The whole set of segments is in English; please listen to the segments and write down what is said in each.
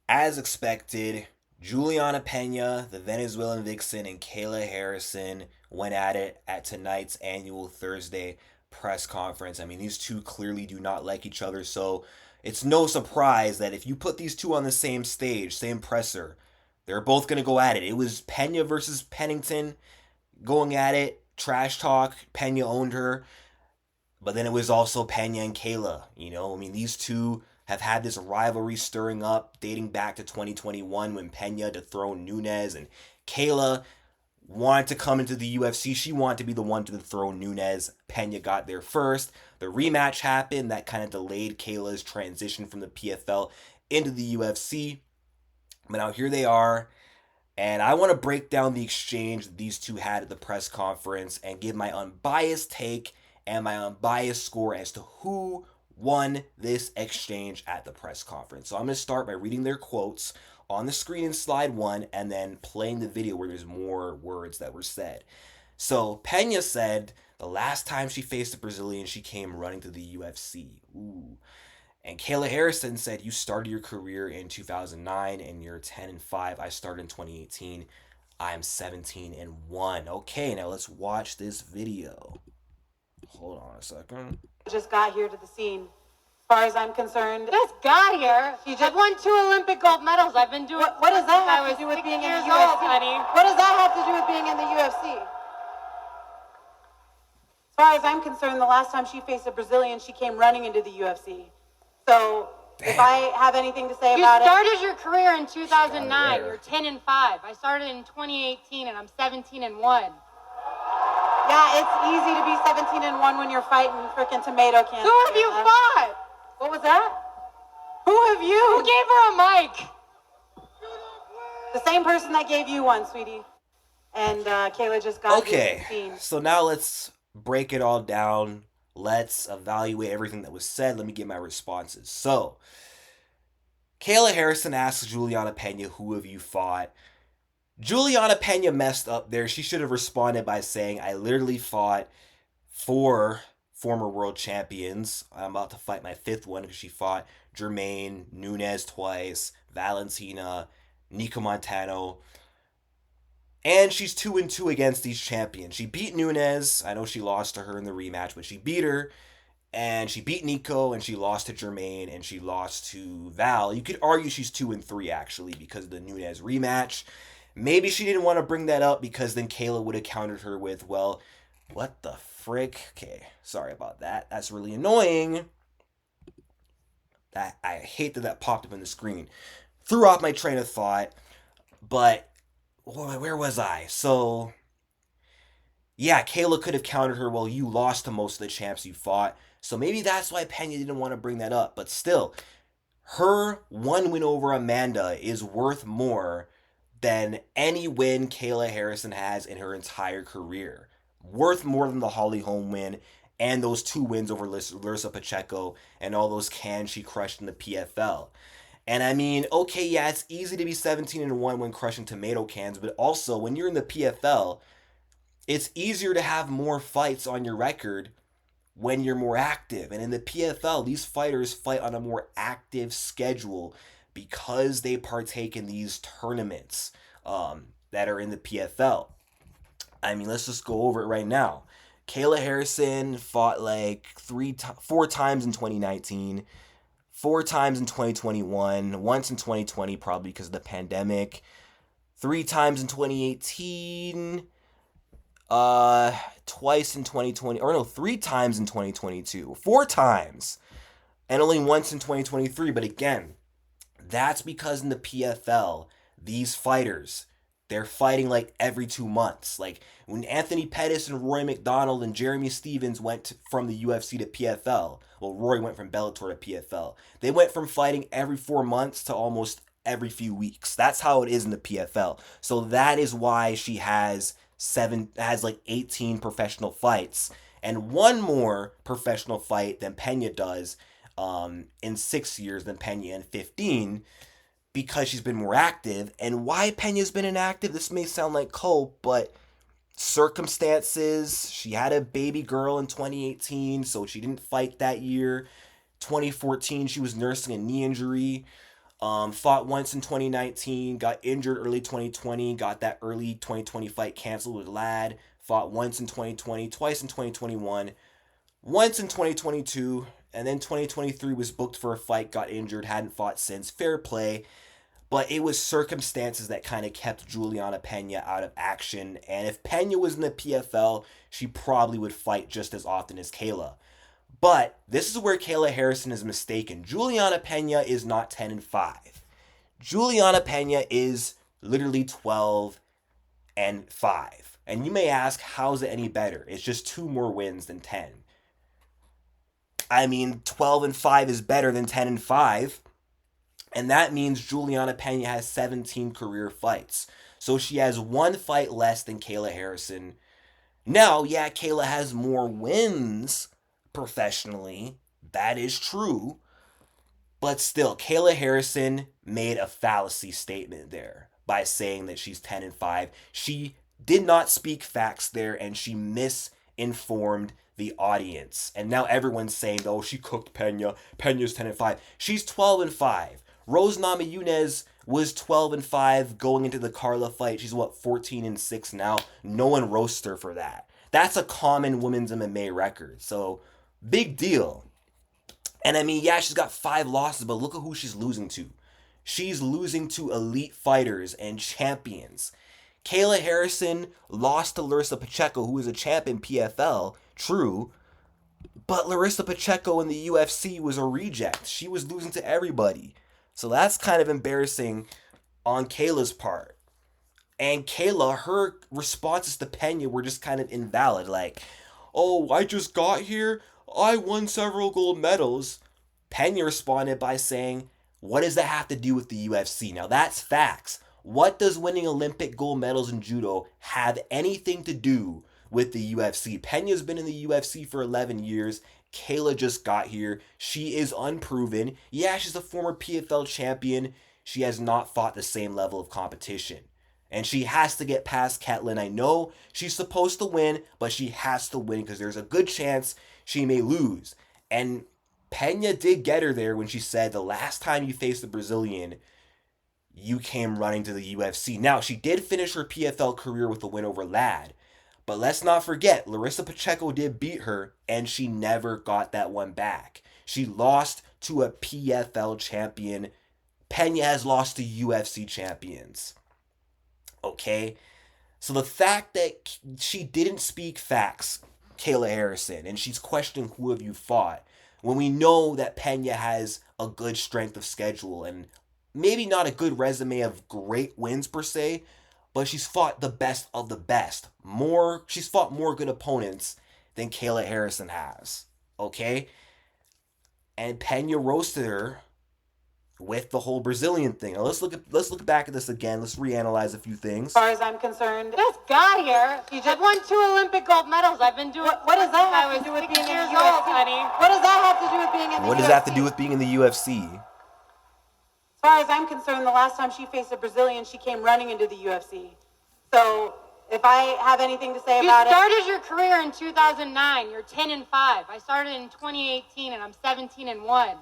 As expected, Julianna Pena, the Venezuelan vixen, and Kayla Harrison went at it at tonight's annual Thursday press conference. I mean, these two clearly do not like each other, so it's no surprise that if you put these two on the same stage, same presser, they're both going to go at it. It was Pena versus Pennington going at it, trash talk. Pena owned her. But then it was also Pena and Kayla. I mean, these two have had this rivalry stirring up dating back to 2021 when Pena dethroned Nunes and Kayla wanted to come into the UFC. She wanted to be the one to dethrone Nunes. Pena got there first. The rematch happened. That kind of delayed Kayla's transition from the PFL into the UFC. But now here they are. And I want to break down the exchange that these two had at the press conference and give my unbiased take and my unbiased score as to who won this exchange at the press conference. So I'm going to start by reading their quotes on the screen in slide one and then playing the video where there's more words that were said. So Pena said the last time she faced a Brazilian, she came running to the UFC. Ooh. And Kayla Harrison said, "You started your career in 2009 and you're 10-5. I started in 2018. I'm 17-1." Okay, now let's watch this video. Hold on a second. Just got here to the scene. As far as I'm concerned, just got here. I've won 2 Olympic gold medals. I've been doing. What does that have to do with being in the UFC? Honey. What does that have to do with being in the UFC? As far as I'm concerned, the last time she faced a Brazilian, she came running into the UFC. So Damn. If I have anything to say about it, you started your career in 2009. You're 10-5. I started in 2018, and I'm 17-1. Yeah, it's easy to be 17-1 when you're fighting freaking tomato cans. Who have you fought? What was that? Who have you? Who gave her a mic? The same person that gave you one, sweetie. And Kayla just got Okay, so now let's break it all down. Let's evaluate everything that was said. Let me get my responses. So, Kayla Harrison asks Julianna Pena, "Who have you fought?" Julianna Pena messed up there. She should have responded by saying, "I literally fought 4 former world champions. I'm about to fight my 5th one," because she fought Jermaine, Nunes twice, Valentina, Nico Montano. And she's 2-2 against these champions. She beat Nunes. I know she lost to her in the rematch, but she beat her. And she beat Nico, and she lost to Jermaine, and she lost to Val. You could argue she's 2-3, actually, because of the Nunes rematch. Maybe she didn't want to bring that up because then Kayla would have countered her with, "Well, what the frick?" Okay, sorry about that. That's really annoying. I hate that popped up on the screen. Threw off my train of thought. But where was I? So, yeah, Kayla could have countered her, "Well, you lost to most of the champs you fought." So maybe that's why Pena didn't want to bring that up. But still, her one win over Amanda is worth more than any win Kayla Harrison has in her entire career. Worth more than the Holly Holm win and those 2 wins over Larissa Pacheco and all those cans she crushed in the PFL. And I mean, okay, yeah, it's easy to be 17-1 when crushing tomato cans, but also when you're in the PFL, it's easier to have more fights on your record when you're more active. And in the PFL, these fighters fight on a more active schedule because they partake in these tournaments that are in the PFL. I mean, let's just go over it right now. Kayla Harrison fought like 4 times in 2019, 4 times in 2021, once in 2020, probably because of the pandemic, 3 times in 2018, twice in 2020, or no, 3 times in 2022, 4 times, and only once in 2023. But again, that's because in the PFL, these fighters, they're fighting like every 2 months. Like when Anthony Pettis and Roy McDonald and Jeremy Stevens went from the UFC to PFL. Well, Roy went from Bellator to PFL. They went from fighting every 4 months to almost every few weeks. That's how it is in the PFL. So that is why she has 18 professional fights and 1 more professional fight than Pena does in 6 years than Pena in 15, because she's been more active. And why Pena's been inactive, this may sound like cope, but circumstances. She had a baby girl in 2018, so she didn't fight that year. 2014, she was nursing a knee injury. Fought once in 2019, got injured early 2020, got that early 2020 fight canceled with Ladd. Fought once in 2020, twice in 2021, once in 2022, and then 2023 was booked for a fight, got injured, hadn't fought since. Fair play. But it was circumstances that kind of kept Julianna Pena out of action. And if Pena was in the PFL, she probably would fight just as often as Kayla. But this is where Kayla Harrison is mistaken. Julianna Pena is not 10-5. Julianna Pena is literally 12-5. And you may ask, how's it any better? It's just 2 more wins than 10. I mean, 12-5 is better than 10-5. And that means Julianna Pena has 17 career fights. So she has 1 fight less than Kayla Harrison. Now, yeah, Kayla has more wins professionally. That is true. But still, Kayla Harrison made a fallacy statement there by saying that she's 10-5. She did not speak facts there, and she misinformed the audience. And now everyone's saying, oh, she cooked Pena. Pena's 10-5. She's 12-5. Rose Namajunas was 12-5 going into the Carla fight. She's 14-6 now. No one roasts her for that. That's a common women's MMA record. So, big deal. And I mean, yeah, she's got 5 losses, but look at who she's losing to. She's losing to elite fighters and champions. Kayla Harrison lost to Larissa Pacheco, who is a champ in PFL, true. But Larissa Pacheco in the UFC was a reject. She was losing to everybody. So that's kind of embarrassing on Kayla's part. And Kayla, her responses to Pena were just kind of invalid. Like, oh, I just got here. I won several gold medals. Pena responded by saying, what does that have to do with the UFC? Now that's facts. What does winning Olympic gold medals in judo have anything to do with the UFC? Pena's been in the UFC for 11 years. Kayla just got here. She is unproven. Yeah, she's a former PFL champion. She has not fought the same level of competition. And she has to get past Ketlin. I know she's supposed to win, but she has to win because there's a good chance she may lose. And Pena did get her there when she said the last time you faced a Brazilian, you came running to the UFC. Now, she did finish her PFL career with a win over Ladd. But let's not forget, Larissa Pacheco did beat her, and she never got that one back. She lost to a PFL champion. Pena has lost to UFC champions. Okay? So the fact that she didn't speak facts, Kayla Harrison, and she's questioning who have you fought, when we know that Pena has a good strength of schedule and maybe not a good resume of great wins per se, but she's fought the best of the best. She's fought more good opponents than Kayla Harrison has. Okay? And Pena roasted her with the whole Brazilian thing. Now let's look back at this again. Let's reanalyze a few things. As far as I'm concerned, Just got here. I've won 2 Olympic gold medals. I've been doing what does that I have was to do with 6 being in years the old, UFC? honey. What does that have to do with being in the UFC? What does that have to do with being in the UFC? As far as I'm concerned, the last time she faced a Brazilian, she came running into the UFC. So if I have anything to say You about started your career in 2009. You're 10-5. I started in 2018, and I'm 17-1.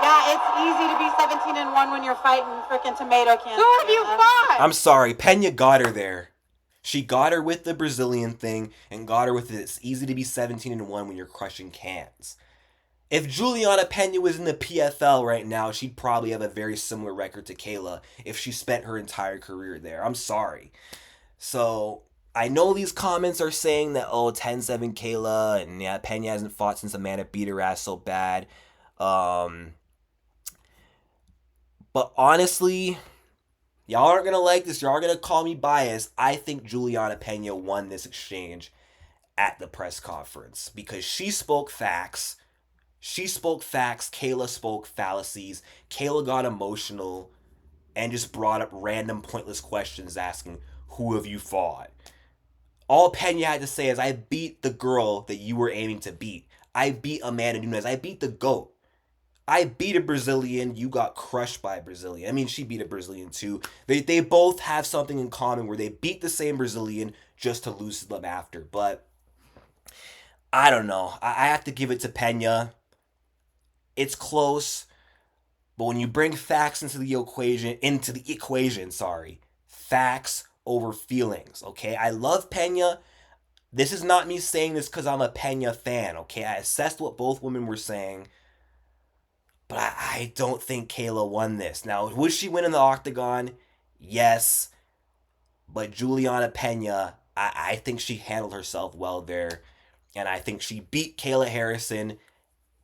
yeah, it's easy to be 17-1 when you're fighting freaking tomato cans. Who have you fought? I'm sorry, Pena got her there. She got her with the Brazilian thing and got her with it. It's easy to be 17-1 when you're crushing cans. If Julianna Pena was in the PFL right now, she'd probably have a very similar record to Kayla if she spent her entire career there. I'm sorry. So, I know these comments are saying that, oh, 10-7 Kayla, and yeah, Pena hasn't fought since Amanda beat her ass so bad. But honestly, y'all aren't going to like this. Y'all are going to call me biased. I think Julianna Pena won this exchange at the press conference because she spoke facts. Kayla spoke fallacies. Kayla got emotional and just brought up random pointless questions asking, who have you fought? All Pena had to say is, I beat the girl that you were aiming to beat. I beat Amanda Nunes. I beat the GOAT. I beat a Brazilian. You got crushed by a Brazilian. I mean, she beat a Brazilian too. They both have something in common where they beat the same Brazilian just to lose to them after. But I don't know. I have to give it to Pena. It's close. But when you bring facts into the equation, sorry, facts over feelings, okay? I love Pena. This is not me saying this because I'm a Pena fan, okay? I assessed what both women were saying, but I don't think Kayla won this. Now, would she win in the octagon? Yes. But Julianna Pena, I think she handled herself well there. And I think she beat Kayla Harrison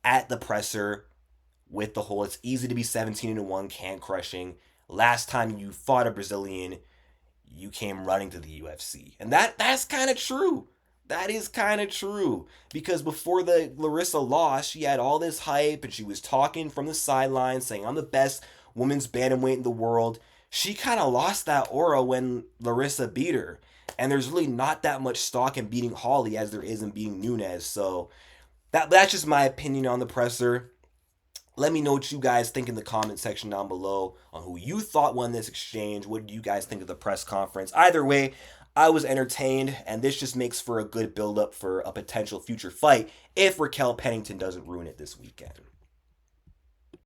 at the presser with the whole it's easy to be 17-1 can crushing. Last time you fought a Brazilian, you came running to the UFC. And that's kind of true. That is kind of true. Because before the Larissa loss, she had all this hype and she was talking from the sidelines saying, I'm the best women's bantamweight in the world. She kind of lost that aura when Larissa beat her. And there's really not that much stock in beating Holly as there is in beating Nunes. So that's just my opinion on the presser. Let me know what you guys think in the comment section down below on who you thought won this exchange. What do you guys think of the press conference? Either way, I was entertained, and this just makes for a good build-up for a potential future fight if Raquel Pennington doesn't ruin it this weekend.